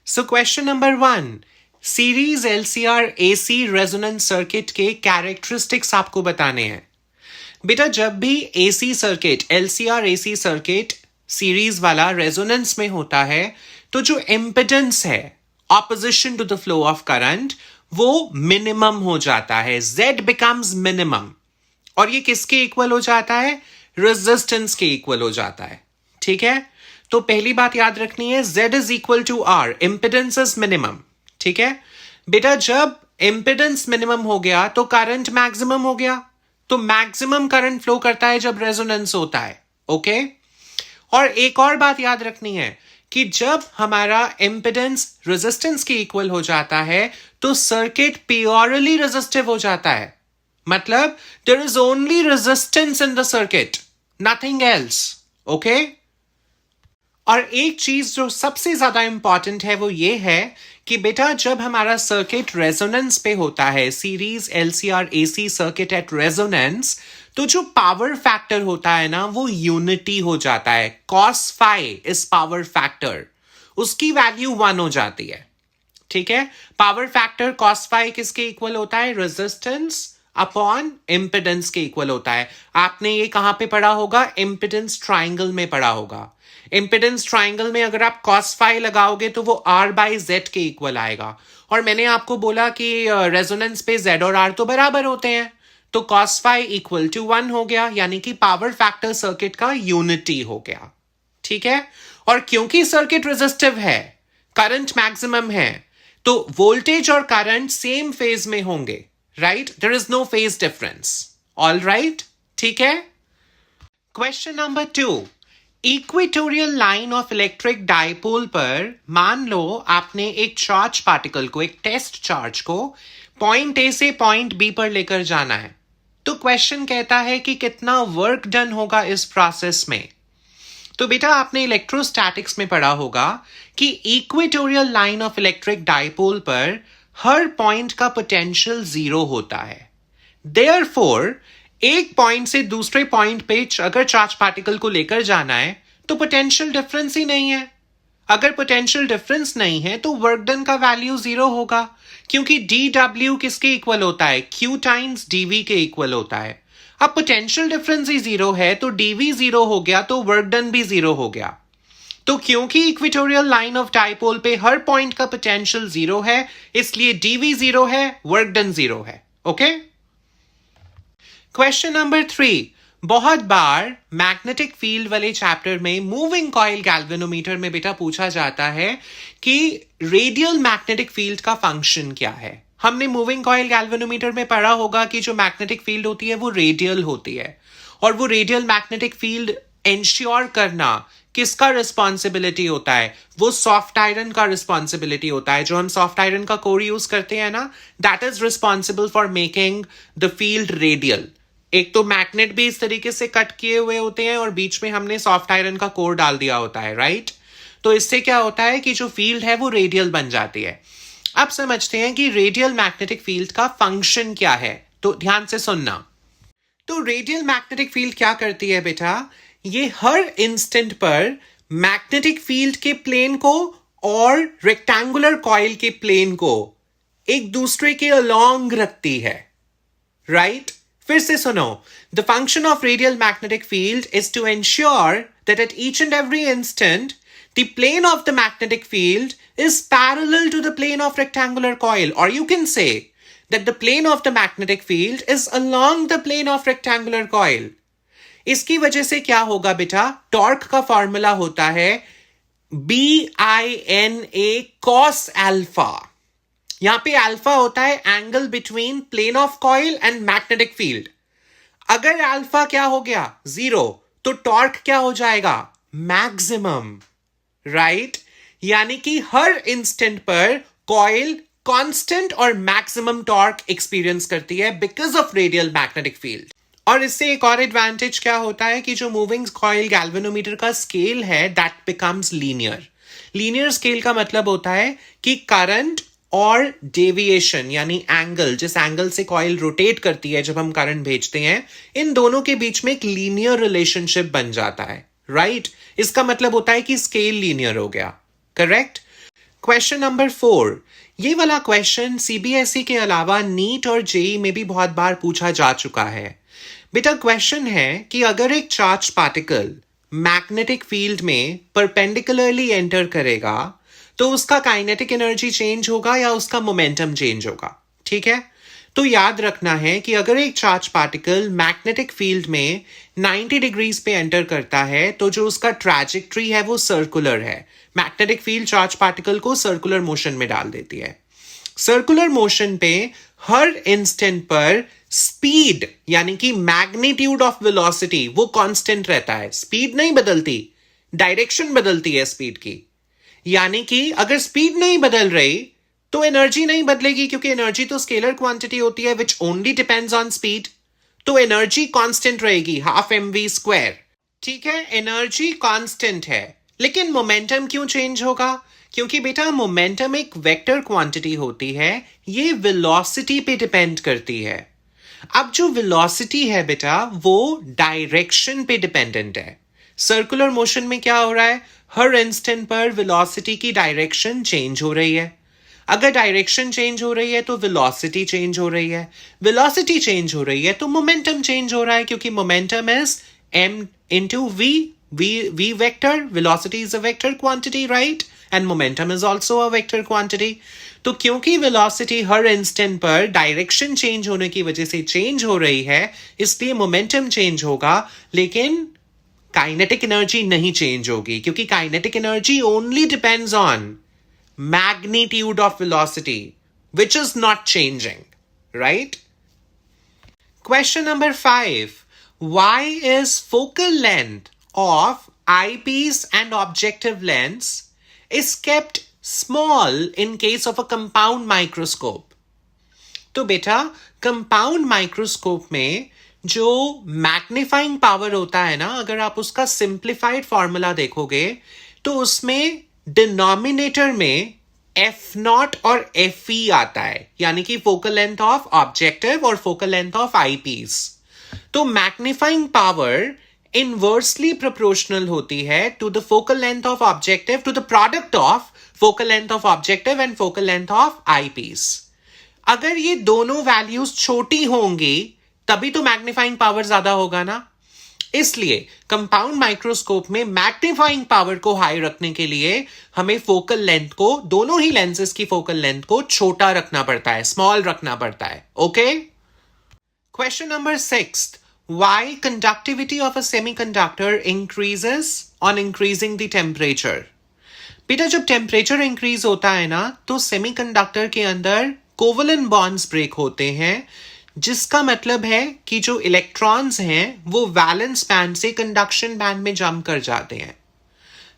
सो question number 1, series LCR AC resonance circuit के characteristics आपको बताने हैं। बेटा जब भी AC circuit LCR AC circuit series वाला रेजोनेंस में होता है तो जो इम्पिडेंस है opposition to the flow of current वो मिनिमम हो जाता है, Z बिकम्स मिनिमम। और ये किसके इक्वल हो जाता है? रेजिस्टेंस के इक्वल हो जाता है। ठीक है, तो पहली बात याद रखनी है, Z is equal to R, impedance is minimum. ठीक है बेटा, जब इम्पिडेंस मिनिमम हो गया तो करंट मैक्सिमम हो गया, तो मैक्सिमम करंट फ्लो करता है जब रेजोनेंस होता है। ओके, और एक और बात याद रखनी है कि जब हमारा इम्पिडेंस रेजिस्टेंस के इक्वल हो जाता है तो सर्किट प्योरली रेजिस्टिव हो जाता है। मतलब there is only resistance in the circuit, nothing else. Okay, और एक चीज जो सबसे ज्यादा इंपॉर्टेंट है वो ये है कि बेटा जब हमारा सर्किट रेजोनेंस पे होता है, series LCR AC circuit at resonance, तो जो पावर फैक्टर होता है ना वो यूनिटी हो जाता है। Cos phi is power factor, उसकी वैल्यू 1 हो जाती है। ठीक है, पावर फैक्टर कॉस फाई किसके इक्वल होता है? रेजिस्टेंस अपॉन इम्पिडेंस के इक्वल होता है। आपने ये कहां पे पढ़ा होगा? इम्पिडेंस ट्राइंगल में पढ़ा होगा। इम्पिडेंस ट्राइंगल में अगर आप कॉस फाई लगाओगे तो वो R बाई Z के इक्वल आएगा। और मैंने आपको बोला कि रेजोनेंस पे Z और R तो बराबर होते हैं, तो कॉस फाई इक्वल टू 1 हो गया, यानी कि पावर फैक्टर सर्किट का यूनिटी हो गया। ठीक है, और क्योंकि सर्किट रेजिस्टिव है, करंट मैक्सिमम है, तो वोल्टेज और करंट सेम फेज में होंगे। Right, there is no phase difference. All right, ठीक है। Question number 2, equatorial line of electric dipole पर मान लो आपने एक चार्ज पार्टिकल को, एक टेस्ट चार्ज को पॉइंट ए से पॉइंट बी पर लेकर जाना है। तो क्वेश्चन कहता है कि कितना वर्क डन होगा इस प्रोसेस में। तो बेटा आपने इलेक्ट्रोस्टैटिक्स में पढ़ा होगा कि equatorial line of electric dipole पर हर पॉइंट का पोटेंशियल 0 होता है। देयरफॉर एक पॉइंट से दूसरे पॉइंट पे अगर चार्ज पार्टिकल को लेकर जाना है तो पोटेंशियल डिफरेंस ही नहीं है। अगर पोटेंशियल डिफरेंस नहीं है तो वर्क डन का वैल्यू 0 होगा, क्योंकि dw किसके इक्वल होता है? q टाइम्स dv के इक्वल होता है। अब पोटेंशियल डिफरेंस ही 0 है तो dv 0 हो गया, तो वर्क डन भी 0 हो गया। तो क्योंकि इक्वेटोरियल लाइन ऑफ डाइपोल पे हर पॉइंट का पोटेंशियल 0 है, इसलिए dv 0 है, वर्क डन 0 है। ओके, क्वेश्चन नंबर 3, बहुत बार मैग्नेटिक फील्ड वाले चैप्टर में मूविंग कॉइल गैल्वेनोमीटर में बेटा पूछा जाता है कि रेडियल मैग्नेटिक फील्ड का फंक्शन क्या है। हमने मूविंग कॉइल गैल्वेनोमीटर में पढ़ा होगा कि जो मैग्नेटिक फील्ड होती है वो रेडियल होती है, और वो रेडियल मैग्नेटिक फील्ड इंश्योर करना किसका रिस्पॉन्सिबिलिटी होता है? वो सॉफ्ट आयरन का रिस्पॉन्सिबिलिटी होता है। जो हम सॉफ्ट आयरन का कोर यूज करते हैं ना, that is responsible for making the field radial. एक तो मैग्नेट भी इस तरीके से कट किए हुए होते हैं और बीच में हमने सॉफ्ट आयरन का कोर डाल दिया होता है। राइट, तो इससे क्या होता है कि जो फील्ड है वो रेडियल बन जाती है। अब समझते हैं कि रेडियल मैग्नेटिक फील्ड का फंक्शन क्या है, तो ध्यान से सुनना। तो रेडियल मैग्नेटिक फील्ड क्या करती है बेटा? ये हर इंस्टेंट पर मैग्नेटिक फील्ड के प्लेन को और रेक्टेंगुलर कॉइल के प्लेन को एक दूसरे के अलोंग रखती है। राइट, फिर से सुनो, the function of radial magnetic field is to ensure that at each and every instant the plane of the magnetic field is parallel to the plane of rectangular coil, or you can say that the plane of the magnetic field is along the plane of rectangular coil. इसकी वजह से क्या होगा बेटा? Torque का formula होता है BINA cos alpha। यहां पे अल्फा होता है angle between plane of coil and magnetic field. अगर अल्फा क्या हो गया? 0, तो टॉर्क क्या हो जाएगा? मैक्सिमम। राइट, यानी कि हर इंस्टेंट पर कॉइल कांस्टेंट और मैक्सिमम टॉर्क एक्सपीरियंस करती है because of radial magnetic field. और इससे एक और एडवांटेज क्या होता है कि जो मूविंग कॉइल गैल्वेनोमीटर का स्केल है that becomes linear. Linear scale का मतलब होता है कि करंट और डेविएशन यानी एंगल, जिस एंगल से कॉइल रोटेट करती है जब हम करंट भेजते हैं, इन दोनों के बीच में एक लीनियर रिलेशनशिप बन जाता है। राइट, इसका मतलब होता है कि स्केल लीनियर हो गया। करेक्ट। क्वेश्चन नंबर 4, ये वाला क्वेश्चन सीबीएसई के अलावा नीट और जेई में भी बहुत बार पूछा जा चुका है। बेटा क्वेश्चन है कि अगर एक चार्ज पार्टिकल मैग्नेटिक फील्ड में परपेंडिकुलरली एंटर करेगा तो उसका काइनेटिक एनर्जी चेंज होगा या उसका मोमेंटम चेंज होगा। ठीक है, तो याद रखना है कि अगर एक चार्ज पार्टिकल मैग्नेटिक फील्ड में 90 डिग्रीज पे एंटर करता है तो जो उसका ट्रैजेक्टरी है वो सर्कुलर है। मैग्नेटिक फील्ड चार्ज पार्टिकल को सर्कुलर मोशन में डाल देती है। सर्कुलर मोशन पे हर इंस्टेंट पर स्पीड यानी कि मैग्नीट्यूड ऑफ वेलोसिटी वो कांस्टेंट रहता है, स्पीड नहीं बदलती, डायरेक्शन बदलती है स्पीड की। यानी कि अगर स्पीड नहीं बदल रही तो एनर्जी नहीं बदलेगी, क्योंकि एनर्जी तो स्केलर क्वांटिटी होती है which only depends on speed. तो एनर्जी कांस्टेंट रहेगी, हाफ mv²। ठीक है, एनर्जी कांस्टेंट है, लेकिन मोमेंटम क्यों चेंज होगा? क्योंकि बेटा मोमेंटम एक वेक्टर क्वांटिटी होती है, ये वेलोसिटी पे डिपेंड करती है। अब जो वेलोसिटी है बेटा वो डायरेक्शन पे डिपेंडेंट है। सर्कुलर मोशन में क्या हो रहा है, हर इंस्टेंट पर वेलोसिटी की डायरेक्शन चेंज हो रही है। अगर डायरेक्शन चेंज हो रही है तो वेलोसिटी चेंज हो रही है, वेलोसिटी चेंज हो रही है तो मोमेंटम चेंज हो रहा है, क्योंकि momentum is m into v vector, velocity is a vector quantity, right? And momentum is also a vector quantity. तो क्योंकि वेलोसिटी हर इंस्टेंट पर डायरेक्शन चेंज होने की वजह से चेंज हो रही है, इसलिए मोमेंटम चेंज होगा, लेकिन काइनेटिक एनर्जी नहीं चेंज होगी, क्योंकि kinetic energy only depends on magnitude of velocity, which is not changing, right? Question number 5. Why is focal length of eyepiece and objective lens is kept small in case of a compound microscope? तो बेटा compound microscope में जो magnifying power होता है ना, अगर आप उसका सिंप्लीफाइड फॉर्मूला देखोगे तो उसमें डिनोमिनेटर में F0 और Fe आता है, यानी कि फोकल लेंथ ऑफ ऑब्जेक्टिव और फोकल लेंथ ऑफ आईपीस। तो मैग्नीफाइंग पावर इनवर्सली प्रोपोर्शनल होती है to the focal length of objective, to the product of focal length of objective and focal length of eyepiece. अगर ये दोनों values छोटी होंगी तभी तो मैग्नीफाइंग पावर ज्यादा होगा ना। इसलिए कंपाउंड माइक्रोस्कोप में मैग्नीफाइंग पावर को हाई रखने के लिए हमें फोकल लेंथ को, दोनों ही लेंसेज की फोकल लेंथ को छोटा रखना पड़ता है, स्मॉल रखना पड़ता है। Okay, question number 6. Why conductivity of a semiconductor increases on increasing the temperature? बेटा जब टेम्परेचर इंक्रीज होता है ना तो सेमीकंडक्टर के अंदर कोवलेंट बॉन्ड्स ब्रेक होते हैं, जिसका मतलब है कि जो इलेक्ट्रॉन्स हैं वो वैलेंस बैंड से कंडक्शन बैंड में जंप कर जाते हैं।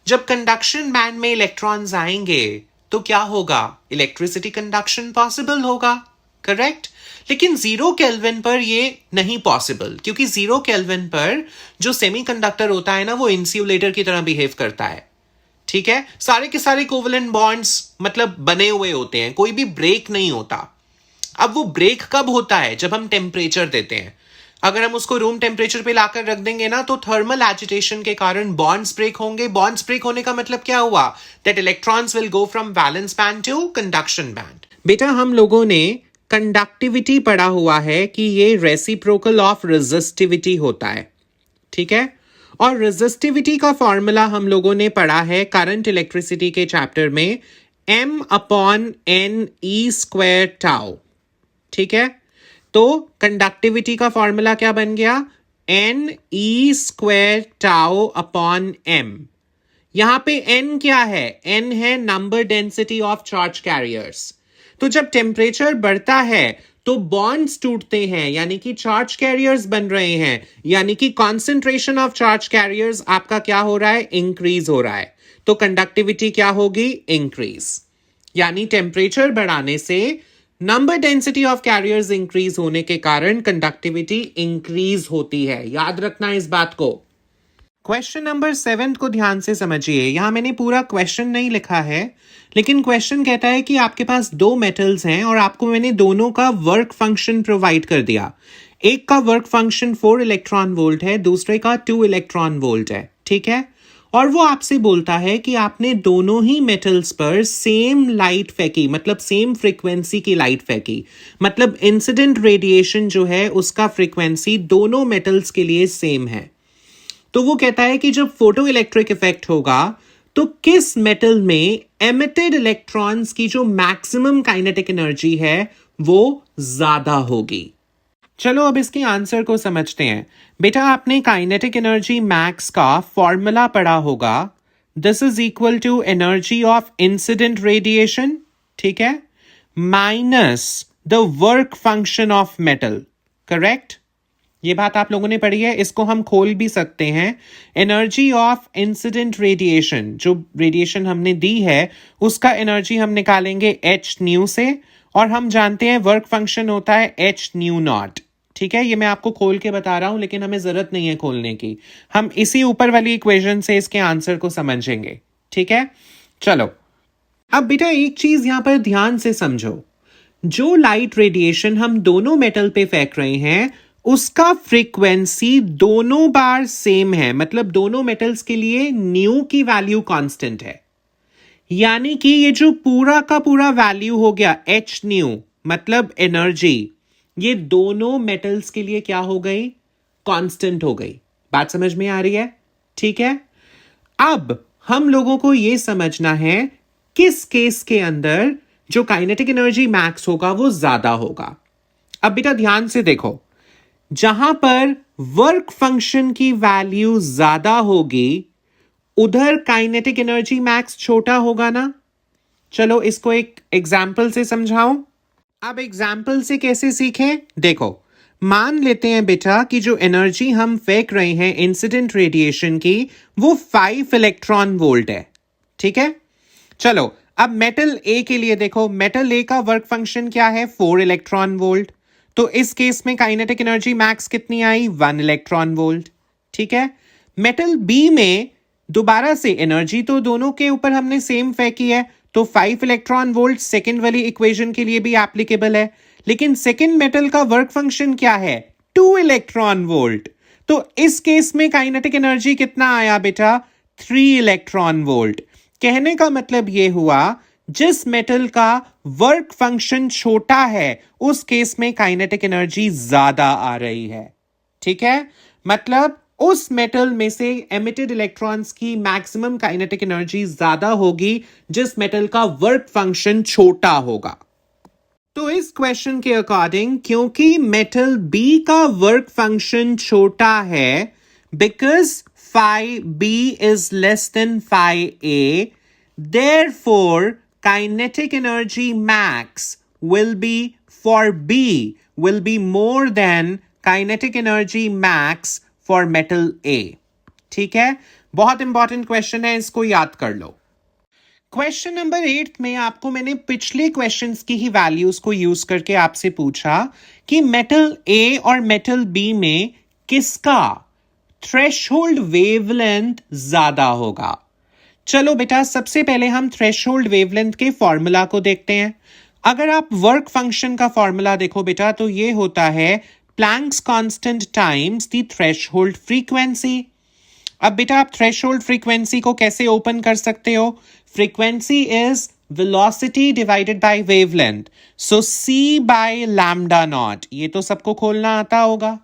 जब कंडक्शन बैंड में इलेक्ट्रॉन्स आएंगे तो क्या होगा, इलेक्ट्रिसिटी कंडक्शन पॉसिबल होगा, करेक्ट। लेकिन 0 केल्विन पर ये नहीं पॉसिबल, क्योंकि 0 केल्विन पर जो सेमीकंडक्टर होता है ना वो इंसुलेटर की तरह बिहेव करता है। ठीक है, सारे के सारे कोवलेंट बॉन्ड्स मतलब बने हुए होते हैं, कोई भी ब्रेक नहीं होता। अब वो ब्रेक कब होता है, जब हम टेम्परेचर देते हैं। अगर हम उसको रूम टेम्परेचर पे लाकर रख देंगे ना तो थर्मल एजिटेशन के कारण बॉन्ड्स ब्रेक होंगे। बॉन्ड्स ब्रेक होने का मतलब क्या हुआ, that electrons will go from valence band to conduction band. बेटा हम लोगों ने कंडक्टिविटी पढ़ा हुआ है कि ये रेसिप्रोकल ऑफ रेजिस्टिविटी होता है, ठीक है। और रेजिस्टिविटी का फॉर्मूला हम लोगों ने पढ़ा है करंट इलेक्ट्रिसिटी के चैप्टर में, m/n(e²τ), ठीक है। तो कंडक्टिविटी का फॉर्मूला क्या बन गया, n(e²τ/m). यहां पे n क्या है, n है number density of charge carriers. तो जब टेम्परेचर बढ़ता है तो बॉन्ड्स टूटते हैं, यानी कि चार्ज कैरियर्स बन रहे हैं, यानी कि कॉन्सेंट्रेशन ऑफ चार्ज कैरियर्स आपका क्या हो रहा है, इंक्रीज हो रहा है। तो कंडक्टिविटी क्या होगी, इंक्रीज। यानी टेम्परेचर बढ़ाने से number density of carriers increase होने के कारण कंडक्टिविटी इंक्रीज होती है, याद रखना इस बात को। क्वेश्चन नंबर 7 को ध्यान से समझिए। यहां मैंने पूरा क्वेश्चन नहीं लिखा है, लेकिन क्वेश्चन कहता है कि आपके पास 2 मेटल्स हैं और आपको मैंने दोनों का वर्क फंक्शन प्रोवाइड कर दिया। एक का वर्क फंक्शन 4 इलेक्ट्रॉन वोल्ट है, दूसरे का 2 इलेक्ट्रॉन वोल्ट है, ठीक है। और वो आपसे बोलता है कि आपने दोनों ही मेटल्स पर सेम लाइट फेंकी, मतलब सेम फ्रीक्वेंसी की लाइट फेंकी, मतलब इंसिडेंट रेडिएशन जो है उसका फ्रीक्वेंसी दोनों मेटल्स के लिए सेम है। तो वो कहता है कि जब फोटो इलेक्ट्रिक इफेक्ट होगा तो किस मेटल में एमिटेड इलेक्ट्रॉन्स की जो मैक्सिमम काइनेटिक एनर्जी है वो ज्यादा होगी। चलो अब इसके आंसर को समझते हैं। बेटा आपने काइनेटिक एनर्जी मैक्स का फॉर्मूला पढ़ा होगा, this is equal to energy of incident radiation, ठीक है, minus the work function of metal, correct. ये बात आप लोगों ने पढ़ी है, इसको हम खोल भी सकते हैं। एनर्जी ऑफ इंसिडेंट रेडिएशन, जो रेडिएशन हमने दी है उसका एनर्जी हम निकालेंगे एच न्यू से, और हम जानते हैं वर्क फंक्शन होता है एच न्यू नॉट, ठीक है। ये मैं आपको खोल के बता रहा हूं लेकिन हमें जरूरत नहीं है खोलने की, हम इसी ऊपर वाली इक्वेशन से इसके आंसर को समझेंगे, ठीक है। चलो अब बेटा एक चीज यहां पर ध्यान से समझो, जो लाइट रेडिएशन हम दोनों मेटल पे फेंक रहे हैं उसका फ्रीक्वेंसी दोनों बार सेम है, मतलब दोनों मेटल्स के लिए न्यू की वैल्यू कांस्टेंट है। यानी कि ये जो पूरा का पूरा वैल्यू हो गया एच न्यू मतलब एनर्जी, ये दोनों मेटल्स के लिए क्या हो गई, कांस्टेंट हो गई। बात समझ में आ रही है, ठीक है। अब हम लोगों को यह समझना है किस केस के अंदर जो काइनेटिक एनर्जी मैक्स होगा वो ज्यादा होगा। अब बेटा ध्यान से देखो, जहां पर वर्क फंक्शन की वैल्यू ज्यादा होगी उधर काइनेटिक एनर्जी मैक्स छोटा होगा ना। चलो इसको एक एग्जाम्पल से समझाऊं। अब एग्जाम्पल से कैसे सीखें, देखो मान लेते हैं बेटा कि जो एनर्जी हम फेंक रहे हैं इंसिडेंट रेडिएशन की वो 5 इलेक्ट्रॉन वोल्ट है, ठीक है। चलो अब मेटल ए के लिए देखो, मेटल ए का वर्क फंक्शन क्या है, 4 इलेक्ट्रॉन वोल्ट, तो इस केस में काइनेटिक एनर्जी मैक्स कितनी आई, 1 इलेक्ट्रॉन वोल्ट, ठीक है। मेटल बी में दोबारा से एनर्जी तो दोनों के ऊपर हमने सेम फेंकी है, तो 5 इलेक्ट्रॉन वोल्ट सेकेंड वाली इक्वेशन के लिए भी एप्लीकेबल है, लेकिन सेकेंड मेटल का वर्क फंक्शन क्या है, 2 इलेक्ट्रॉन वोल्ट, तो इस केस में काइनेटिक एनर्जी कितना आया बेटा, 3 इलेक्ट्रॉन वोल्ट। कहने का मतलब यह हुआ जिस मेटल का वर्क फंक्शन छोटा है उस केस में काइनेटिक एनर्जी ज्यादा आ रही है, ठीक है। मतलब उस मेटल में से एमिटेड इलेक्ट्रॉन्स की मैक्सिमम काइनेटिक एनर्जी ज्यादा होगी जिस मेटल का वर्क फंक्शन छोटा होगा। तो इस क्वेश्चन के अकॉर्डिंग क्योंकि मेटल बी का वर्क फंक्शन छोटा है, because phi b is less than phi a, therefore kinetic energy max will be for B will be more than kinetic energy max for metal A, ठीक है। बहुत important question है, इसको याद कर लो। क्वेश्चन नंबर 8 में आपको मैंने पिछले क्वेश्चंस की ही वैल्यूज को यूज करके आपसे पूछा कि मेटल A और मेटल B में किसका थ्रेशोल्ड वेवलेंथ ज्यादा होगा। चलो बेटा सबसे पहले हम थ्रेशोल्ड वेवलेंथ के फॉर्मूला को देखते हैं। अगर आप वर्क फंक्शन का फॉर्मूला देखो बेटा तो ये होता है Planck's constant times the threshold frequency. अब बेटा आप थ्रेशोल्ड फ्रीक्वेंसी को कैसे ओपन कर सकते हो, frequency is velocity divided by wavelength, so c by lambda naught, ये तो सबको खोलना आता होगा।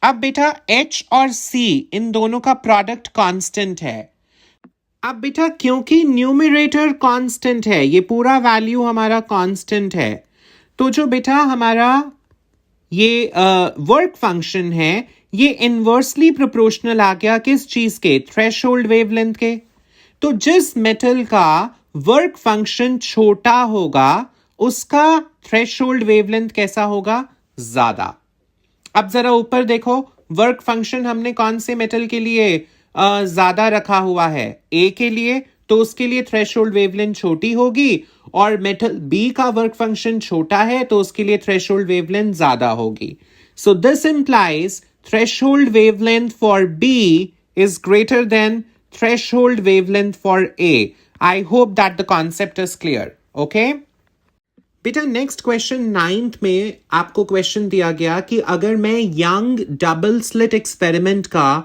अब बेटा h और c इन दोनों का प्रोडक्ट कांस्टेंट है। अब बेटा क्योंकि न्यूमरेटर कांस्टेंट है, ये पूरा वैल्यू हमारा कांस्टेंट है, तो जो बेटा हमारा ये वर्क फंक्शन है ये इनवर्सली प्रोपोर्शनल आ गया किस चीज के, थ्रेशोल्ड वेवलेंथ के। तो जिस मेटल का वर्क फंक्शन छोटा होगा उसका थ्रेशोल्ड वेवलेंथ कैसा होगा, ज्यादा। अब जरा ऊपर देखो, वर्क फंक्शन हमने कौन से मेटल के लिए ज्यादा रखा हुआ है, ए के लिए, तो उसके लिए थ्रेशोल्ड वेवलेंथ छोटी होगी, और मेटल बी का वर्क फंक्शन छोटा है तो उसके लिए थ्रेशोल्ड वेवलेंथ ज्यादा होगी। So this implies threshold wavelength for B is greater than threshold wavelength for A. I hope that the concept is clear, okay. बेटा नेक्स्ट क्वेश्चन 9th में आपको क्वेश्चन दिया गया कि अगर मैं यंग डबल स्लिट एक्सपेरिमेंट का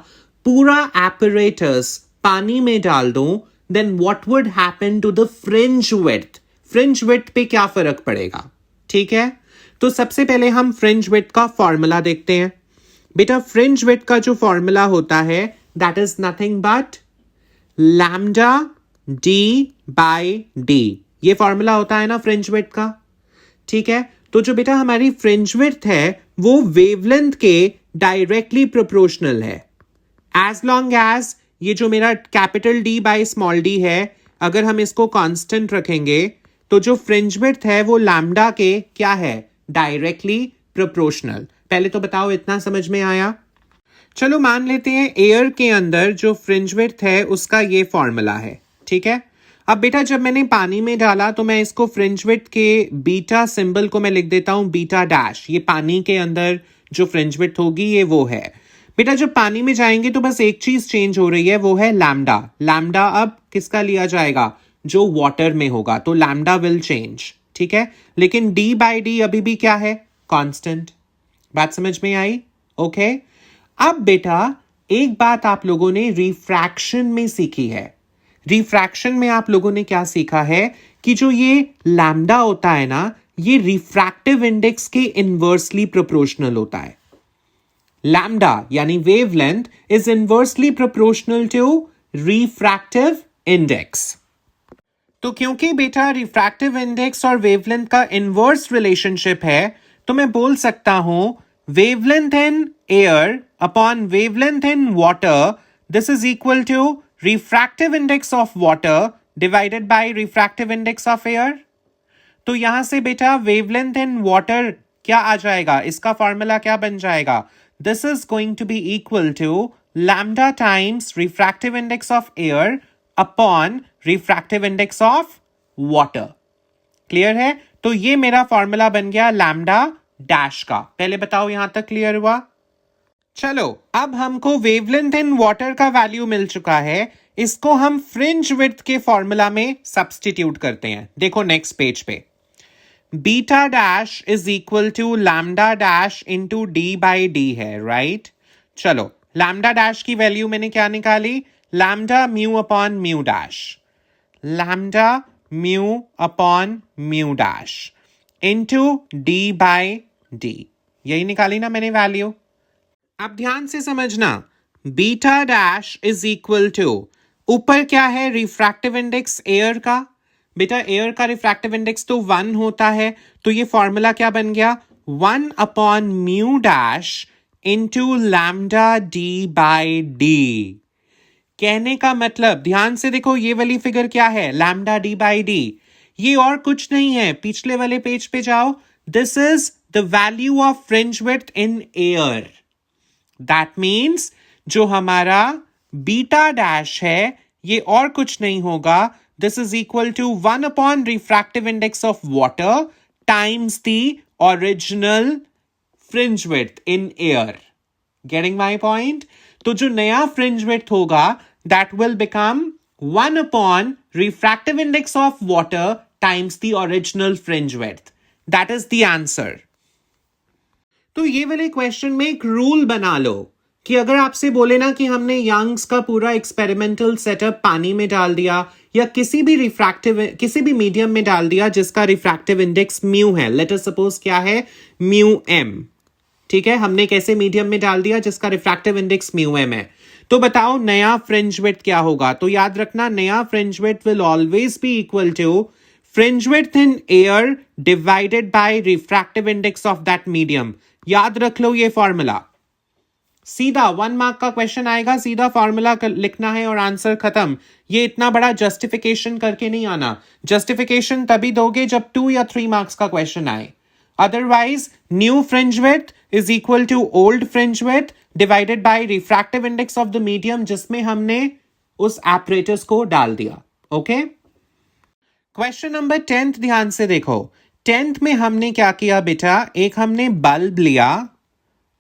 पूरा एपरेटस पानी में डाल दूं, then what would happen to the fringe width? Fringe width पे क्या फर्क पड़ेगा? ठीक है, तो सबसे पहले हम फ्रिंज विड्थ का फॉर्मूला देखते हैं। बेटा फ्रिंज विड्थ का जो फॉर्मूला होता है that is nothing but lambda D by D. ये फॉर्मूला होता है ना फ्रिंज विड्थ का। ठीक है, तो जो बेटा हमारी फ्रिंज विड्थ है वो वेवलेंथ के डायरेक्टली प्रोपोर्शनल है। एज लॉन्ग एज ये जो मेरा capital D by small D है, अगर हम इसको कांस्टेंट रखेंगे तो जो फ्रिंज विड्थ है वो लैम्डा के क्या है? Directly proportional. पहले तो बताओ इतना समझ में आया? चलो मान लेते हैं एयर के अंदर जो फ्रिंज विड्थ है उसका ये फॉर्मूला है। ठीक है, अब बेटा जब मैंने पानी में डाला तो मैं इसको फ्रिंज विड्थ के बीटा सिंबल को मैं लिख देता हूं बीटा डैश। ये पानी के अंदर जो फ्रिंज विड्थ होगी ये वो है। बेटा जब पानी में जाएंगे तो बस एक चीज चेंज हो रही है, वो है लैम्डा। लैम्डा अब किसका लिया जाएगा? जो वाटर में होगा, तो लैम्डा विल चेंज। ठीक है, लेकिन डी बाय डी अभी भी क्या है? कांस्टेंट। बात समझ में आई? ओके। अब बेटा एक बात आप लोगों ने रिफ्रैक्शन में सीखी है। रिफ्रैक्शन में आप लोगों ने क्या सीखा है कि जो ये लैम्डा होता है ना, ये रिफ्रैक्टिव इंडेक्स के इनवर्सली प्रोपोर्शनल होता है। लैम्डा यानी wavelength is inversely proportional to refractive index. तो क्योंकि बेटा रिफ्रैक्टिव इंडेक्स और वेवलेंथ का इनवर्स रिलेशनशिप है, तो मैं बोल सकता हूं wavelength in air upon wavelength in water, this is equal to refractive index of water divided by refractive index of air. तो यहां से बेटा वेवलेंथ इन वाटर क्या आ जाएगा? इसका फॉर्मूला क्या बन जाएगा? This is going to be equal to lambda times refractive index of air upon refractive index of water. Clear है? तो ये मेरा फॉर्मूला बन गया लैम्डा डैश का। पहले बताओ यहां तक क्लियर हुआ? चलो अब हमको वेवलेंथ इन वाटर का वैल्यू मिल चुका है, इसको हम फ्रिंज विड्थ के फॉर्मूला में सब्स्टिट्यूट करते हैं। देखो नेक्स्ट पेज पे beta dash is equal to lambda dash into D by D है, राइट? चलो लैम्डा डैश की वैल्यू मैंने क्या निकाली? Lambda mu upon mu dash. Lambda mu upon mu dash into D by D. यही निकाली ना मैंने वैल्यू। अब ध्यान से समझना, beta dash is equal to ऊपर क्या है? रिफ्रैक्टिव इंडेक्स एयर का। बेटा एयर का रिफ्रैक्टिव इंडेक्स तो 1 होता है, तो ये फॉर्मूला क्या बन गया? 1 upon mu dash into lambda D by D. कहने का मतलब ध्यान से देखो, ये वाली फिगर क्या है? Lambda D by D. ये और कुछ नहीं है, पिछले वाले पेज पे जाओ। This is the value of fringe width in air. That means जो हमारा बीटा डैश है ये और कुछ नहीं होगा, this is equal to 1 upon refractive index of water times the original fringe width in air. Getting my point? तो जो नया फ्रिंज विड्थ होगा that will become 1 upon refractive index of water times the original fringe width. That is the answer. तो ये वाले question में एक rule बना लो कि अगर आपसे बोले ना कि हमने यंग्स का पूरा एक्सपेरिमेंटल सेटअप पानी में डाल दिया या किसी भी मीडियम में डाल दिया जिसका रिफ्रैक्टिव इंडेक्स म्यू है, लेट अस सपोज क्या है? Mu M. ठीक है, हमने कैसे मीडियम में डाल दिया जिसका रिफ्रैक्टिव इंडेक्स म्यू एम है। तो बताओ नया फ्रिंज विड्थ क्या होगा? तो याद रखना नया fringe width will always be equal to fringe width in air divided by refractive index of that medium. याद रख लो ये फॉर्मूला। सीधा 1 मार्क का क्वेश्चन आएगा, सीधा फॉर्मूला लिखना है और आंसर खत्म। ये इतना बड़ा जस्टिफिकेशन करके नहीं आना। जस्टिफिकेशन तभी दोगे जब 2 या 3 मार्क्स का क्वेश्चन आए। Otherwise new fringe width is equal to old fringe width divided by refractive index of the medium जिसमें हमने उस एपरेटस को डाल दिया। ओके, क्वेश्चन नंबर 10 ध्यान से देखो। 10th में हमने क्या किया बेटा? एक हमने बल्ब लिया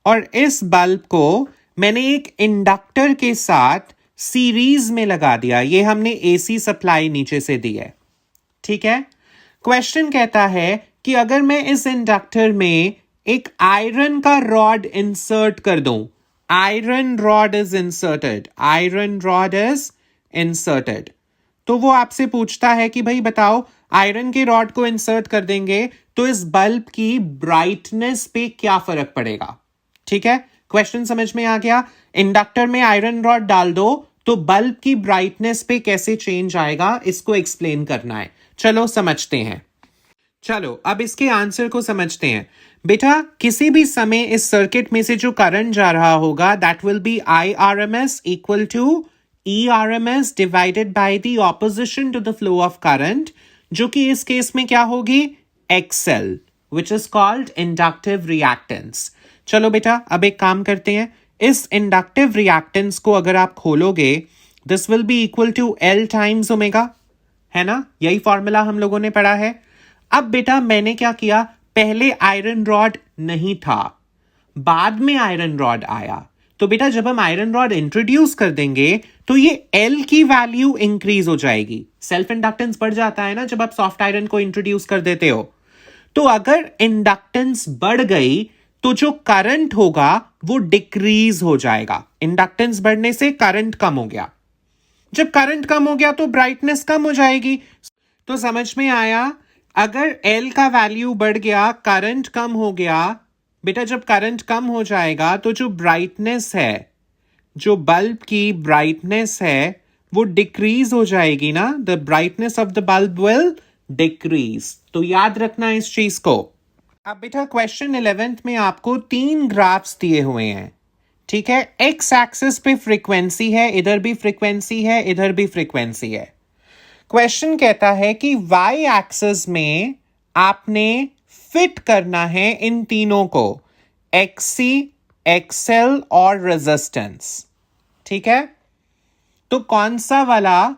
और इस बल्ब को मैंने एक इंडक्टर के साथ सीरीज में लगा दिया। ये हमने एसी सप्लाई नीचे से दी है। ठीक है, क्वेश्चन कहता है कि अगर मैं इस इंडक्टर में एक आयरन का रॉड इंसर्ट कर दूं, iron rod is inserted, iron rod is inserted. तो वो आपसे पूछता है कि भाई बताओ, आयरन के रॉड को इंसर्ट कर देंगे तो इस बल्ब की ब्राइटनेस पे क्या फर्क पड़ेगा। ठीक है, क्वेश्चन समझ में आ गया। इंडक्टर में आयरन रॉड डाल दो तो बल्ब की ब्राइटनेस पे कैसे चेंज आएगा, इसको एक्सप्लेन करना है। चलो समझते हैं। चलो अब इसके आंसर को समझते हैं। बेटा किसी भी समय इस सर्किट में से जो करंट जा रहा होगा that will be IRMS equal to ERMS divided by the opposition to the flow of current, जो कि इस केस में क्या होगी, XL, which is called inductive reactance. चलो बेटा अब एक काम करते हैं, इस इंडक्टिव रिएक्टेंस को अगर आप खोलोगे this will be equal to L times omega, है ना, यही फॉर्मूला हम लोगों ने पढ़ा है। अब बेटा मैंने क्या किया, पहले आयरन रॉड नहीं था, बाद में आयरन रॉड आया, तो बेटा जब हम आयरन रॉड इंट्रोड्यूस कर देंगे तो ये L की वैल्यू इंक्रीज हो जाएगी। सेल्फ इंडक्टेंस बढ़ जाता है ना जब आप सॉफ्ट आयरन को इंट्रोड्यूस कर देते हो। तो अगर इंडक्टेंस बढ़ गई तो जो करंट होगा वो डिक्रीज हो जाएगा। इंडक्टेंस बढ़ने से करंट कम हो गया, जब करंट कम हो गया तो ब्राइटनेस कम हो जाएगी। तो समझ में आया, अगर L का वैल्यू बढ़ गया, करंट कम हो गया, बेटा जब करंट कम हो जाएगा तो जो ब्राइटनेस है, जो बल्ब की ब्राइटनेस है वो डिक्रीज हो जाएगी ना, the brightness of the bulb will decrease. तो याद रखना इस चीज को। अब बेटा क्वेश्चन 11th में आपको 3 ग्राफ्स दिए हुए हैं, ठीक है। एक्स एक्सिस पे फ्रीक्वेंसी है, इधर भी फ्रीक्वेंसी है, इधर भी फ्रीक्वेंसी है। क्वेश्चन कहता है कि वाई एक्सिस में आपने फिट करना है इन तीनों को, XC, XL और रेजिस्टेंस, ठीक है। तो कौन सा वाला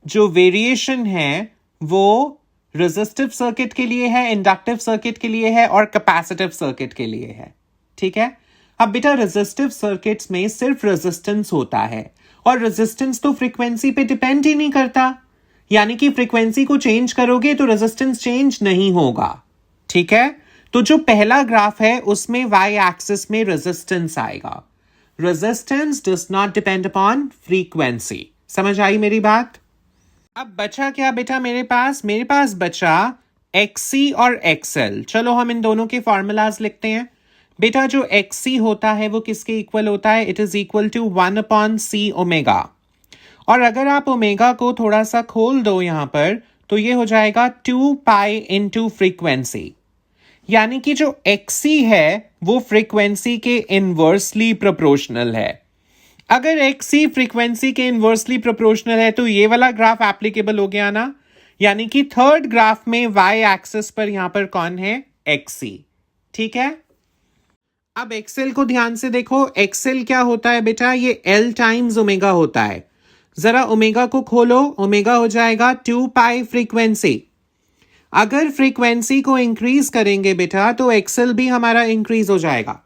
जो वेरिएशन है वो रेजिस्टिव सर्किट के लिए है, इंडक्टिव सर्किट के लिए है और कैपेसिटिव सर्किट के लिए है, ठीक है। अब बेटा रेजिस्टिव सर्किट्स में सिर्फ रेजिस्टेंस होता है और रेजिस्टेंस तो फ्रीक्वेंसी पे डिपेंड ही नहीं करता, यानी कि फ्रीक्वेंसी को चेंज करोगे तो रेजिस्टेंस चेंज नहीं होगा, ठीक है। तो जो पहला ग्राफ है उसमें वाई एक्सिस में रेजिस्टेंस आएगा। Resistance does not depend upon frequency. समझ आई मेरी बात। अब बचा क्या बेटा मेरे पास बचा XC और XL। चलो हम इन दोनों के फॉर्मूलाज लिखते हैं। बेटा जो XC होता है वो किसके इक्वल होता है, it is equal to 1/C omega. और अगर आप ओमेगा को थोड़ा सा खोल दो यहां पर तो ये हो जाएगा 2 पाई इंटू फ्रीक्वेंसी, यानी कि जो XC है वो फ्रीक्वेंसी के इनवर्सली प्रोपोर्शनल है। अगर XC फ्रीक्वेंसी के इनवर्सली प्रोपोर्शनल है तो ये वाला ग्राफ एप्लीकेबल हो गया ना, यानी कि थर्ड ग्राफ में वाई एक्सिस पर यहां पर कौन है, XC, ठीक है। अब XL को ध्यान से देखो, XL क्या होता है बेटा, ये L टाइम्स ओमेगा होता है। जरा ओमेगा को खोलो, ओमेगा हो जाएगा 2 पाई फ्रीक्वेंसी। अगर फ्रीक्वेंसी को इंक्रीज करेंगे बेटा तो XL भी हमारा इंक्रीज हो जाएगा,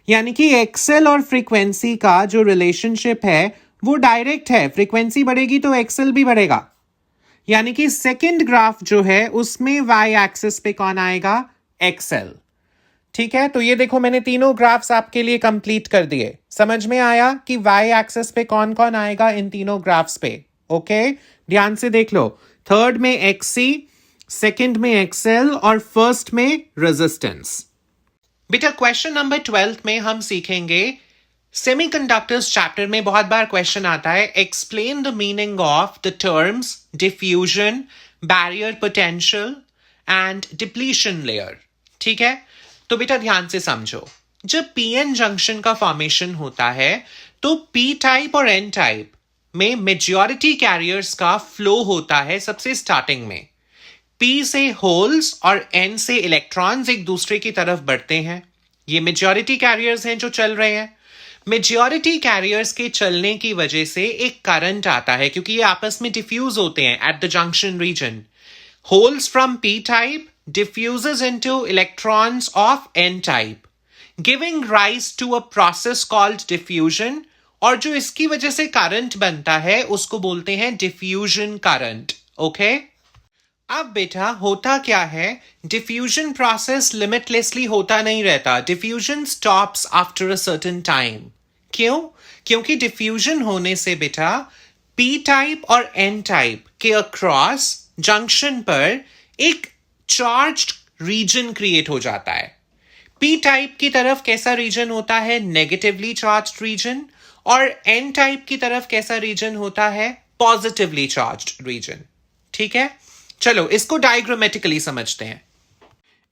यानी कि XL और फ्रीक्वेंसी का जो रिलेशनशिप है वो डायरेक्ट है, फ्रीक्वेंसी बढ़ेगी तो XL भी बढ़ेगा। यानी कि सेकंड ग्राफ जो है उसमें वाई एक्सिस पे कौन आएगा, XL, ठीक है। तो ये देखो मैंने तीनों ग्राफ्स आपके लिए कंप्लीट कर दिए। समझ में आया कि वाई एक्सिस पे कौन कौन आएगा इन तीनों ग्राफ्स पे, ओके। ध्यान से देख लो, थर्ड में XC, सेकंड में XL और फर्स्ट में रेजिस्टेंस। बेटा क्वेश्चन नंबर 12 में हम सीखेंगे, सेमीकंडक्टर्स चैप्टर में बहुत बार क्वेश्चन आता है, explain the meaning of the terms diffusion, barrier potential and depletion layer, ठीक है। तो बेटा ध्यान से समझो, जब पीएन जंक्शन का फॉर्मेशन होता है तो पी टाइप और एन टाइप में मेजॉरिटी कैरियर्स का फ्लो होता है सबसे स्टार्टिंग में। पी से होल्स और एन से इलेक्ट्रॉन्स एक दूसरे की तरफ बढ़ते हैं, ये मेजॉरिटी कैरियर्स हैं जो चल रहे हैं। मेजॉरिटी कैरियर्स के चलने की वजह से एक करंट आता है क्योंकि ये आपस में डिफ्यूज होते हैं at the junction region. Holes from P type diffuses into electrons of n type, giving rise to a process called diffusion, और जो इसकी वजह से करंट बनता है उसको बोलते हैं डिफ्यूजन करंट, ओके। अब बेटा होता क्या है, डिफ्यूजन प्रोसेस लिमिटलेसली होता नहीं रहता, diffusion stops after a certain time. क्यों? क्योंकि डिफ्यूजन होने से बेटा P पी टाइप और एन टाइप के अक्रॉस जंक्शन पर एक चार्ज्ड रीजन क्रिएट हो जाता है। पी टाइप की तरफ कैसा रीजन होता है? Negatively charged region. और एन टाइप की तरफ कैसा रीजन होता है? Positively charged region. ठीक है, चलो इसको डायग्रामेटिकली समझते हैं।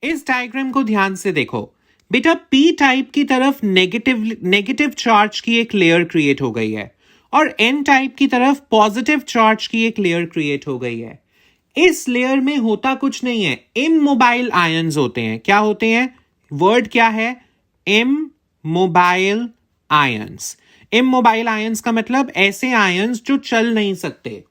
इस डायग्राम को ध्यान से देखो बेटा, पी टाइप की तरफ नेगेटिव चार्ज की एक लेयर क्रिएट हो गई है और एन टाइप की तरफ पॉजिटिव चार्ज की एक लेयर क्रिएट हो गई है। इस लेयर में होता कुछ नहीं है, इमोबाइल आयंस होते हैं। क्या होते हैं? वर्ड क्या है? Immobile ions. इमोबाइल आयंस का मतलब ऐसे आयंस जो चल नहीं सकते।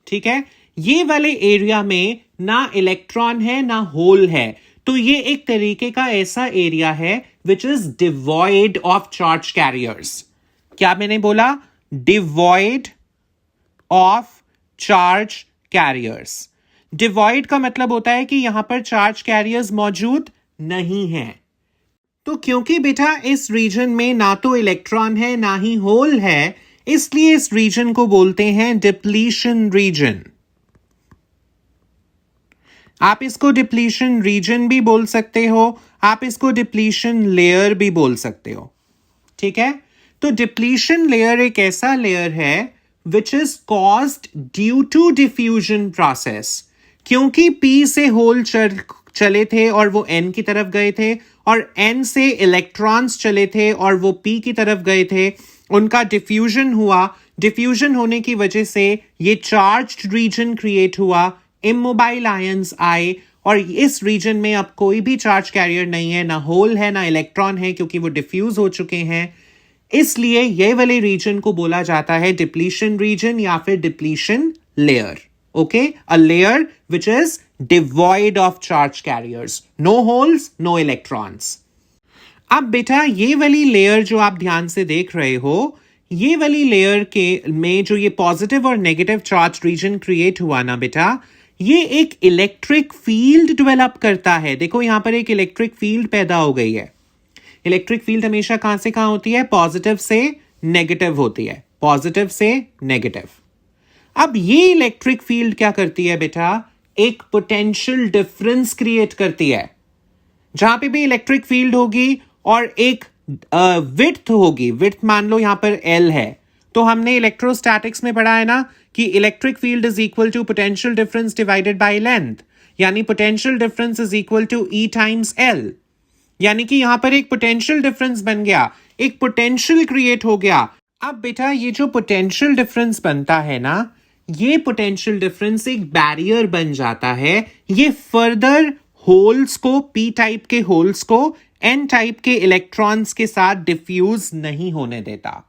ठीक है, ये वाले एरिया में ना इलेक्ट्रॉन है ना होल है, तो ये एक तरीके का ऐसा एरिया है which is devoid of charge carriers. क्या मैंने बोला? Devoid of charge carriers. Devoid का मतलब होता है कि यहां पर चार्ज कैरियर्स मौजूद नहीं है। तो क्योंकि बेटा इस रीजन में ना तो इलेक्ट्रॉन है ना ही होल है, इसलिए इस रीजन को बोलते हैं डिप्लीशन रीजन। आप इसको डिप्लीशन रीजन भी बोल सकते हो, आप इसको डिप्लीशन लेयर भी बोल सकते हो। ठीक है, तो डिप्लीशन लेयर एक ऐसा लेयर है which is caused due to diffusion process. क्योंकि पी से होल चले थे और वो एन की तरफ गए थे, और एन से इलेक्ट्रॉन्स चले थे और वो पी की तरफ गए थे, उनका डिफ्यूजन हुआ। डिफ्यूजन होने की वजह से ये चार्ज्ड रीजन क्रिएट हुआ, इमोबाइल आयंस आए, और इस रीजन में अब कोई भी चार्ज कैरियर नहीं है, ना होल है ना इलेक्ट्रॉन है, क्योंकि वो डिफ्यूज हो चुके हैं। इसलिए ये वाले रीजन को बोला जाता है डिप्लीशन रीजन या फिर depletion layer. Okay, uh layer which is devoid of charge carriers, no holes no electrons. अब बेटा ये वाली लेयर जो आप ध्यान से देख रहे हो, ये वाली लेयर के में जो ये पॉजिटिव और नेगेटिव चार्ज रीजन क्रिएट हुआ ना बेटा, ये एक इलेक्ट्रिक फील्ड डेवलप करता है। देखो यहां पर एक इलेक्ट्रिक फील्ड पैदा हो गई है। इलेक्ट्रिक फील्ड हमेशा कहां से कहां होती है? पॉजिटिव से नेगेटिव होती है, पॉजिटिव से नेगेटिव। अब ये इलेक्ट्रिक फील्ड क्या करती है बेटा? एक पोटेंशियल डिफरेंस क्रिएट करती है। जहां पे भी इलेक्ट्रिक फील्ड होगी और एक विड्थ होगी, विड्थ मान लो यहां पर एल है, तो हमने इलेक्ट्रोस्टैटिक्स में पढ़ा है ना कि electric field is equal to potential difference divided by length, यानी potential difference is equal to E times L. यानी कि यहां पर एक पोटेंशियल डिफरेंस बन गया, एक पोटेंशियल क्रिएट हो गया। अब बेटा ये जो पोटेंशियल डिफरेंस बनता है ना, ये पोटेंशियल डिफरेंस एक बैरियर बन जाता है। ये फर्दर होल्स को, पी टाइप के होल्स को एन टाइप के इलेक्ट्रॉन्स के साथ डिफ्यूज नहीं होने देता।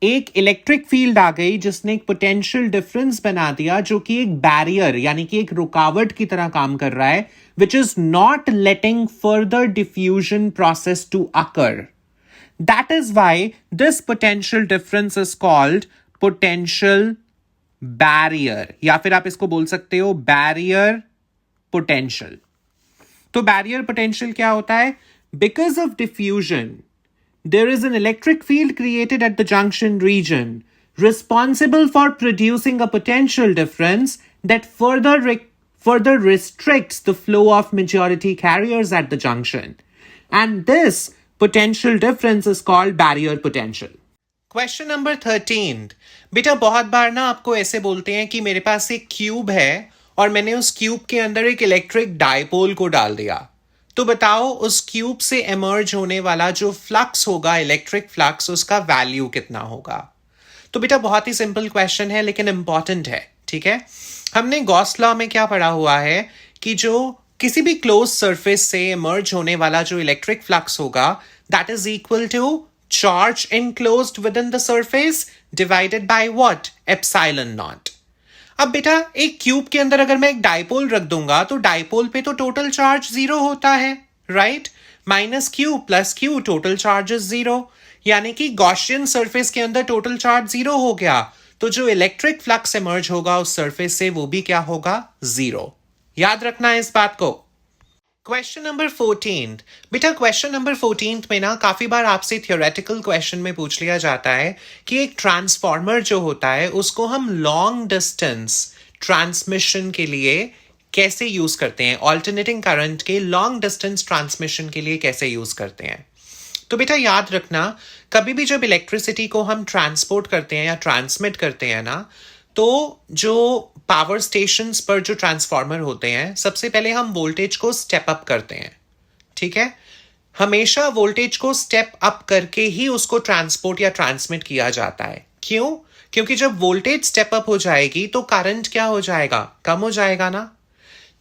एक इलेक्ट्रिक फील्ड आ गई जिसने एक पोटेंशियल डिफरेंस बना दिया, जो कि एक बैरियर यानी कि एक रुकावट की तरह काम कर रहा है, which is not letting further diffusion process to occur. That is why this potential difference is called potential barrier, या फिर आप इसको बोल सकते हो बैरियर पोटेंशियल। तो बैरियर पोटेंशियल क्या होता है? Because of diffusion there is an electric field created at the junction region responsible for producing a potential difference that further restricts the flow of majority carriers at the junction, and this potential difference is called barrier potential. Question number 13. बेटा बहुत बार ना आपको ऐसे बोलते हैं कि मेरे पास एक क्यूब है और मैंने उस क्यूब के अंदर एक इलेक्ट्रिक डायपोल को डाल दिया, तो बताओ उस क्यूब से एमर्ज होने वाला जो फ्लक्स होगा, इलेक्ट्रिक फ्लक्स, उसका वैल्यू कितना होगा? तो बेटा बहुत ही सिंपल क्वेश्चन है लेकिन इंपॉर्टेंट है। ठीक है, हमने गॉस लॉ में क्या पढ़ा हुआ है कि जो किसी भी क्लोज सरफेस से एमर्ज होने वाला जो इलेक्ट्रिक फ्लक्स होगा, that is equal to charge enclosed within the surface divided by what? Epsilon naught. अब बेटा एक क्यूब के अंदर अगर मैं एक डायपोल रख दूंगा तो डायपोल पे तो टोटल चार्ज जीरो होता है, right? Minus Q plus Q, total charge is zero, यानी कि गॉसियन सरफेस के अंदर टोटल चार्ज जीरो हो गया, तो जो इलेक्ट्रिक फ्लक्स इमर्ज होगा उस सरफेस से वो भी क्या होगा? जीरो। याद रखना है इस बात को। Question number 14। बेटा क्वेश्चन नंबर 14 में ना काफी बार आपसे थियोरेटिकल क्वेश्चन में पूछ लिया जाता है कि एक ट्रांसफॉर्मर जो होता है उसको हम लॉन्ग डिस्टेंस ट्रांसमिशन के लिए कैसे यूज करते हैं, ऑल्टरनेटिंग करंट के लॉन्ग डिस्टेंस ट्रांसमिशन के लिए कैसे यूज करते हैं। तो बेटा याद रखना, कभी भी जब इलेक्ट्रिसिटी को हम ट्रांसपोर्ट करते हैं या ट्रांसमिट करते हैं ना, तो जो पावर स्टेशंस पर जो ट्रांसफार्मर होते हैं, सबसे पहले हम वोल्टेज को स्टेप अप करते हैं। ठीक है, हमेशा वोल्टेज को स्टेप अप करके ही उसको ट्रांसपोर्ट या ट्रांसमिट किया जाता है। क्यों? क्योंकि जब वोल्टेज स्टेप अप हो जाएगी तो करंट क्या हो जाएगा, कम हो जाएगा ना।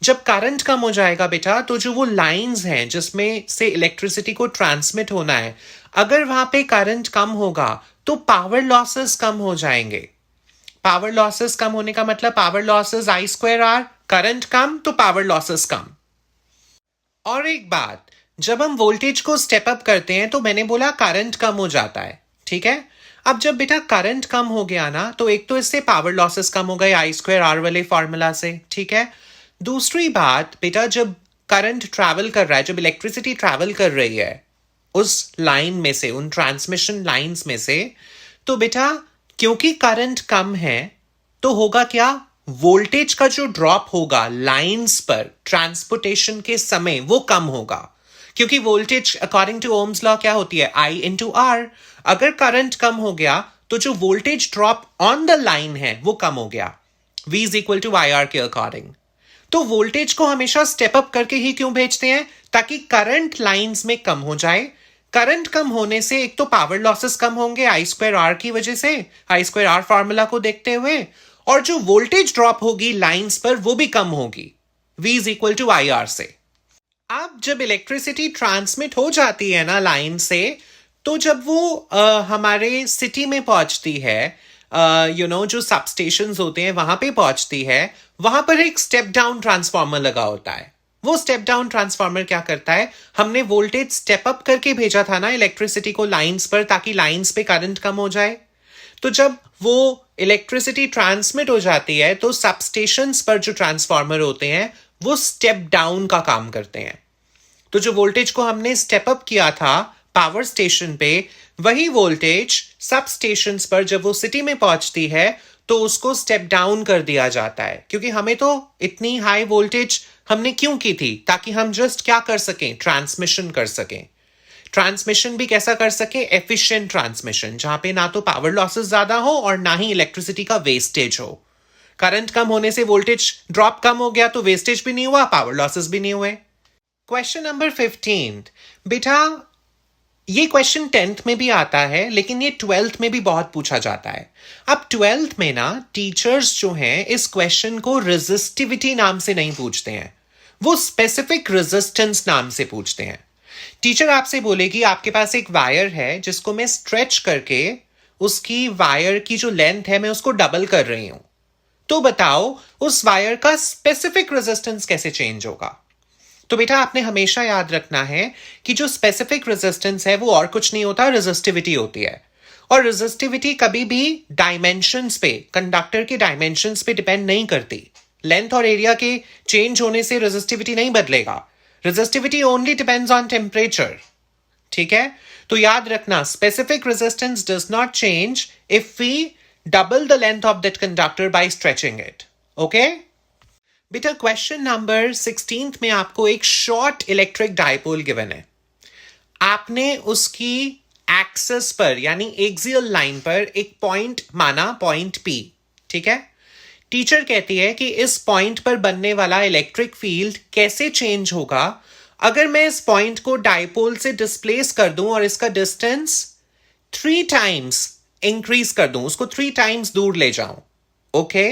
जब करंट कम हो जाएगा बेटा, तो जो वो लाइंस हैं जिसमें से इलेक्ट्रिसिटी को ट्रांसमिट होना है, अगर वहां पे करंट कम होगा तो पावर लॉसेस कम हो जाएंगे। पावर लॉसेस कम होने का मतलब power losses I square R, current कम तो पावर लॉसेस कम। और एक बात, जब हम वोल्टेज को स्टेप अप करते हैं तो मैंने बोला करंट कम हो जाता है। ठीक है, अब जब बेटा करंट कम हो गया ना, तो एक तो इससे पावर लॉसेस कम हो गए आई स्क्वायर आर वाले फॉर्मूला से। ठीक है, दूसरी बात बेटा, जब करंट ट्रैवल कर रहा है, जब इलेक्ट्रिसिटी ट्रैवल कर रही है उस लाइन में से, उन ट्रांसमिशन लाइंस में से, तो बेटा क्योंकि करंट कम है तो होगा क्या, वोल्टेज का जो ड्रॉप होगा लाइंस पर ट्रांसपोर्टेशन के समय वो कम होगा। क्योंकि voltage according to Ohm's law क्या होती है, आई इंटू आर। अगर करंट कम हो गया तो जो voltage drop on the line है वो कम हो गया, V is equal to I R के अकॉर्डिंग। तो वोल्टेज को हमेशा स्टेप अप करके ही क्यों भेजते हैं, ताकि करंट लाइंस में कम हो जाए। करंट कम होने से एक तो पावर लॉसेस कम होंगे आई स्क्वायर आर की वजह से, आई स्क्वायर आर फॉर्मूला को देखते हुए, और जो वोल्टेज ड्रॉप होगी लाइंस पर वो भी कम होगी, V is equal to I R से। अब जब इलेक्ट्रिसिटी ट्रांसमिट हो जाती है ना लाइन से, तो जब वो हमारे सिटी में पहुंचती है, जो सबस्टेशंस होते हैं वहां पे पहुंचती है, वहां पर एक स्टेप डाउन ट्रांसफार्मर लगा होता है। वो स्टेप डाउन ट्रांसफार्मर क्या करता है, हमने वोल्टेज स्टेप अप करके भेजा था ना इलेक्ट्रिसिटी को लाइंस पर, ताकि लाइंस पे करंट कम हो जाए। तो जब वो इलेक्ट्रिसिटी ट्रांसमिट हो जाती है तो सबस्टेशंस पर जो ट्रांसफार्मर होते हैं वो स्टेप डाउन का काम करते हैं। तो जो वोल्टेज को हमने स्टेप अप किया था पावर स्टेशन पे, वही वोल्टेज सब स्टेशंस पर जब वो सिटी में पहुंचती है तो उसको स्टेप डाउन कर दिया जाता है। क्योंकि हमें तो इतनी हाई वोल्टेज हमने क्यों की थी, ताकि हम जस्ट क्या कर सकें, ट्रांसमिशन कर सकें। ट्रांसमिशन भी कैसा कर सके, एफिशिएंट ट्रांसमिशन, जहां पे ना तो पावर लॉसेस ज्यादा हो और ना ही इलेक्ट्रिसिटी का वेस्टेज हो। करंट कम होने से वोल्टेज ड्रॉप कम हो गया तो वेस्टेज भी नहीं हुआ, पावर लॉसेस भी नहीं हुए। Question number 15। बेटा ये क्वेश्चन 10th में भी आता है, लेकिन ये 12th में भी बहुत पूछा जाता है। अब 12th में ना टीचर्स जो हैं इस क्वेश्चन को रेजिस्टिविटी नाम से नहीं पूछते हैं, वो स्पेसिफिक रेजिस्टेंस नाम से पूछते हैं। टीचर आपसे बोलेगी आपके पास एक वायर है जिसको मैं स्ट्रेच करके उसकी वायर की जो लेंथ है मैं उसको डबल कर रही हूं, तो बताओ उस वायर का स्पेसिफिक रेजिस्टेंस कैसे चेंज होगा। तो बेटा आपने हमेशा याद रखना है कि जो स्पेसिफिक रेजिस्टेंस है वो और कुछ नहीं होता, रेजिस्टिविटी होती है। और रेजिस्टिविटी कभी भी डायमेंशंस पे, कंडक्टर के डायमेंशंस पे डिपेंड नहीं करती। लेंथ और एरिया के चेंज होने से रेजिस्टिविटी नहीं बदलेगा, resistivity only depends on temperature. ठीक है, तो याद रखना specific resistance does not change if we double the length of that conductor by stretching it. Okay बेटा क्वेश्चन नंबर 16 में आपको एक शॉर्ट इलेक्ट्रिक डायपोल गिवन है। आपने उसकी एक्सिस पर यानी एक्सियल लाइन पर एक पॉइंट माना, पॉइंट P। ठीक है, टीचर कहती है कि इस पॉइंट पर बनने वाला इलेक्ट्रिक फील्ड कैसे चेंज होगा अगर मैं इस पॉइंट को डायपोल से डिस्प्लेस कर दूं और इसका डिस्टेंस 3 टाइम्स इंक्रीज कर दूं, उसको 3 टाइम्स दूर ले जाऊं। ओके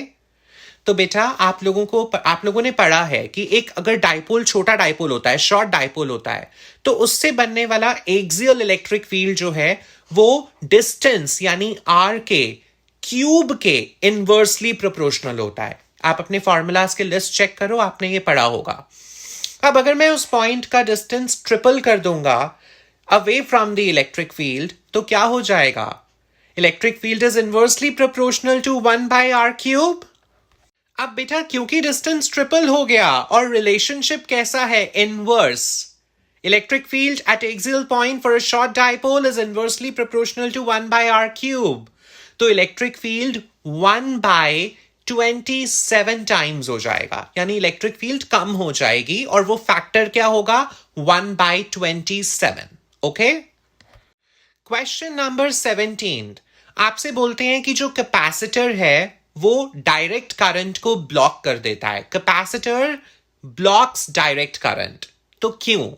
तो बेटा आप लोगों ने पढ़ा है कि एक अगर डायपोल, छोटा डायपोल होता है, शॉर्ट डायपोल होता है, तो उससे बनने वाला एक्सियल इलेक्ट्रिक फील्ड जो है वो डिस्टेंस यानी आर के क्यूब के इनवर्सली प्रोपोर्शनल होता है। आप अपने फॉर्मूलाज के लिस्ट चेक करो, आपने ये पढ़ा होगा। अब अगर मैं उस पॉइंट का डिस्टेंस ट्रिपल कर दूंगा away from the electric field, तो क्या हो जाएगा, electric field is inversely proportional to 1 by r cube। अब बेटा क्योंकि डिस्टेंस ट्रिपल हो गया और रिलेशनशिप कैसा है, inverse. Electric field at axial point for a short dipole is inversely proportional to 1 by r cube. तो इलेक्ट्रिक फील्ड 1 by 27 टाइम्स हो जाएगा, यानी इलेक्ट्रिक फील्ड कम हो जाएगी और वो फैक्टर क्या होगा, 1 by 27. ओके. Question number 17. आपसे बोलते हैं कि जो कैपेसिटर है वो डायरेक्ट करंट को ब्लॉक कर देता है. Capacitor blocks direct current. तो क्यों?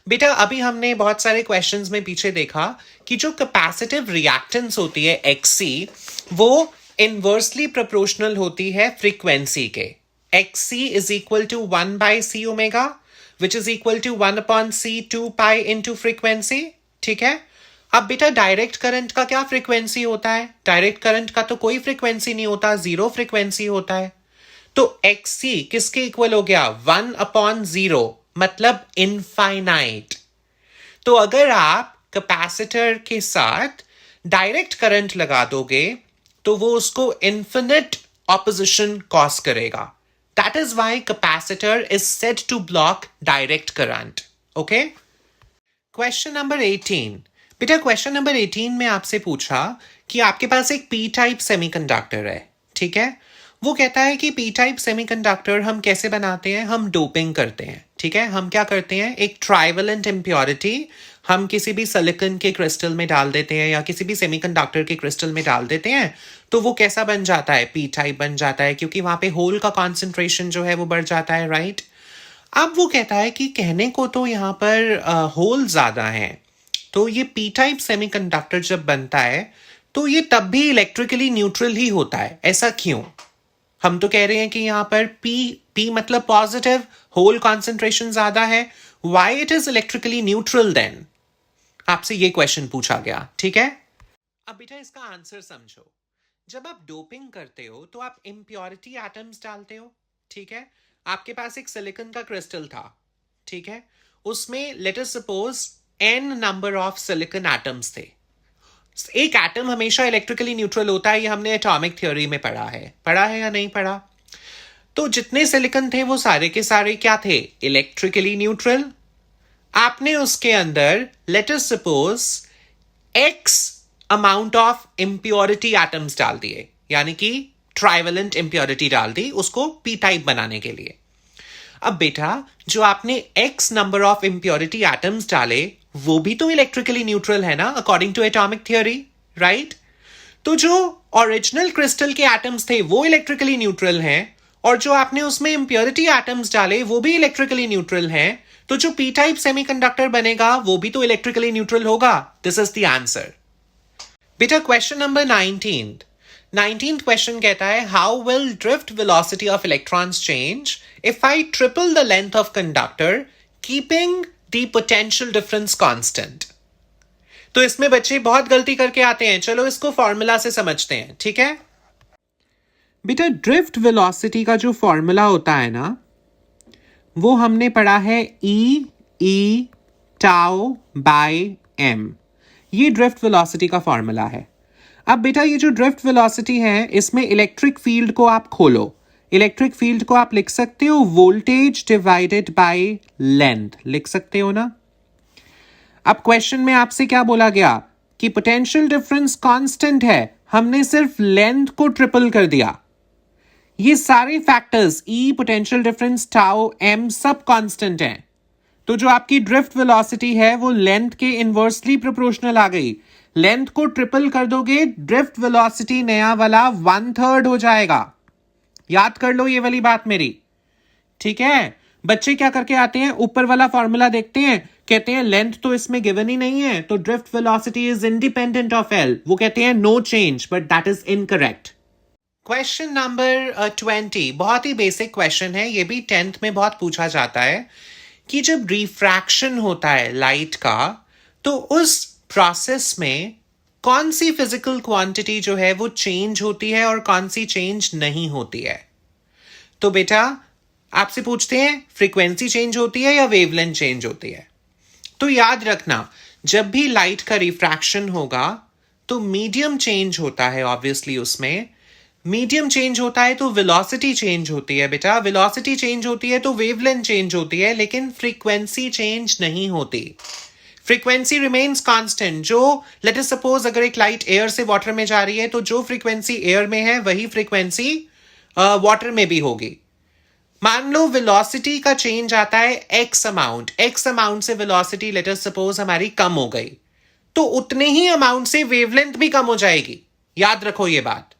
बेटा अभी हमने बहुत सारे क्वेश्चंस में पीछे देखा कि जो कैपेसिटिव रिएक्टेंस होती है एक्सी, वो इनवर्सली प्रोपोर्शनल होती है फ्रीक्वेंसी के. XC is equal to 1 by C omega which is equal to 1 upon C 2 pi into frequency. ठीक है. अब बेटा डायरेक्ट करंट का क्या फ्रीक्वेंसी होता है? डायरेक्ट करंट का तो कोई फ्रीक्वेंसी नहीं होता, जीरो फ्रीक्वेंसी होता है. तो एक्सी किसके इक्वल हो गया, 1 अपॉन जीरो, मतलब इनफाइनाइट. तो अगर आप कैपेसिटर के साथ डायरेक्ट करंट लगा दोगे तो वो उसको इन्फिनिट ऑपोजिशन कॉज करेगा. That is why capacitor is said to block direct current. Okay. Question number 18. बेटा क्वेश्चन नंबर 18 में आपसे पूछा कि आपके पास एक पी टाइप सेमीकंडक्टर है. ठीक है. वो कहता है कि पी टाइप सेमीकंडक्टर हम कैसे बनाते हैं, हम डोपिंग करते हैं. ठीक है. हम क्या करते हैं, एक ट्राइवेलेंट इम्प्योरिटी हम किसी भी सिलिकॉन के क्रिस्टल में डाल देते हैं या किसी भी सेमीकंडक्टर के क्रिस्टल में डाल देते हैं, तो वो कैसा बन जाता है, पी टाइप बन जाता है, क्योंकि वहां पे होल का कॉन्सेंट्रेशन जो है वो बढ़ जाता है. राइट. अब वो कहता है कि कहने को तो यहाँ पर होल ज्यादा है, तो ये पी टाइप सेमीकंडक्टर जब बनता है तो ये तब भी इलेक्ट्रिकली न्यूट्रल ही होता है. ऐसा क्यों? हम तो कह रहे हैं कि यहां पर पी मतलब पॉजिटिव, होल कॉन्सेंट्रेशन ज्यादा है. Why it is electrically neutral then? आपसे ये क्वेश्चन पूछा गया. ठीक है. अब बेटा इसका आंसर समझो. जब आप डोपिंग करते हो तो आप इम्प्योरिटी एटम्स डालते हो. ठीक है. आपके पास एक सिलिकॉन का क्रिस्टल था. ठीक है. उसमें late us suppose n number of silicon atoms थे. एक एटम हमेशा इलेक्ट्रिकली न्यूट्रल होता है, ये हमने एटॉमिक थ्योरी में पढ़ा है या नहीं पढ़ा? तो जितने सिलिकॉन थे वो सारे के सारे क्या थे, इलेक्ट्रिकली न्यूट्रल. आपने उसके अंदर late us suppose x amount of impurity atoms डाल दिए, यानी कि ट्राइवेलेंट इंप्योरिटी डाल दी उसको पी टाइप बनाने के लिए. अब बेटा जो आपने x number of impurity atoms डाले वो भी तो इलेक्ट्रिकली न्यूट्रल है ना, according to atomic theory. Right. तो जो ओरिजिनल क्रिस्टल के एटम्स थे वो इलेक्ट्रिकली न्यूट्रल हैं, और जो आपने उसमें इंप्योरिटी एटम्स डाले वो भी इलेक्ट्रिकली न्यूट्रल हैं. तो जो पी टाइप सेमीकंडक्टर बनेगा वो भी तो इलेक्ट्रिकली न्यूट्रल होगा. This is the answer. बेटा क्वेश्चन नंबर 19th क्वेश्चन कहता है how will drift velocity of electrons change if I triple the length of conductor keeping the potential difference constant. तो इसमें बच्चे बहुत गलती करके आते हैं. चलो इसको फॉर्मूला से समझते हैं. ठीक है. बेटा ड्रिफ्ट वेलोसिटी का जो फॉर्मूला होता है ना, वो हमने पढ़ा है ई टाउ बाय एम. ये ड्रिफ्ट वेलोसिटी का फॉर्मूला है. अब बेटा ये जो ड्रिफ्ट वेलोसिटी है इसमें इलेक्ट्रिक फील्ड को आप खोलो. इलेक्ट्रिक फील्ड को आप लिख सकते हो वोल्टेज डिवाइडेड बाय लेंथ, लिख सकते हो ना. अब क्वेश्चन में आपसे क्या बोला गया कि पोटेंशियल डिफरेंस कांस्टेंट है, हमने सिर्फ लेंथ को ट्रिपल कर दिया. ये सारे फैक्टर्स ई, पोटेंशियल डिफरेंस, टाउ, एम सब कांस्टेंट हैं. तो जो आपकी ड्रिफ्ट वेलोसिटी है वो लेंथ के इनवर्सली प्रोपोर्शनल आ गई. लेंथ को ट्रिपल कर दोगे, ड्रिफ्ट वेलोसिटी नया वाला 1/3 हो जाएगा. याद कर लो ये वाली बात मेरी. ठीक है. बच्चे क्या करके आते हैं, ऊपर वाला फॉर्मूला देखते हैं, कहते हैं लेंथ तो इसमें गिवन ही नहीं है तो drift velocity is independent of L. वो कहते हैं no change, but that is incorrect. Question number 20 बहुत ही बेसिक क्वेश्चन है. ये भी 10th में बहुत पूछा जाता है कि जब रिफ्रैक्शन होता है लाइट का तो उस प्रोसेस में कौन सी फिजिकल क्वांटिटी जो है वो चेंज होती है और कौन सी चेंज नहीं होती है. तो बेटा आपसे पूछते हैं फ्रीक्वेंसी चेंज होती है या वेवलेंथ चेंज होती है. तो याद रखना जब भी लाइट का रिफ्रैक्शन होगा तो मीडियम चेंज होता है ऑब्वियसली उसमें, मीडियम चेंज होता है तो वेलोसिटी चेंज होती है बेटा, वेलोसिटी चेंज होती है तो वेवलेंथ चेंज होती है, लेकिन फ्रीक्वेंसी चेंज नहीं होती। Frequency remains constant. जो लेट अस सपोज अगर एक लाइट एयर से वाटर में जा रही है तो जो फ्रीक्वेंसी एयर में है वही फ्रीक्वेंसी वाटर में भी होगी। मान लो वेलोसिटी का चेंज आता है एक्स अमाउंट से वेलोसिटी लेट अस सपोज हमारी कम हो गई, तो उतने ही अमाउंट से वेवलेंथ भी कम हो जाएगी। याद रखो ये बात।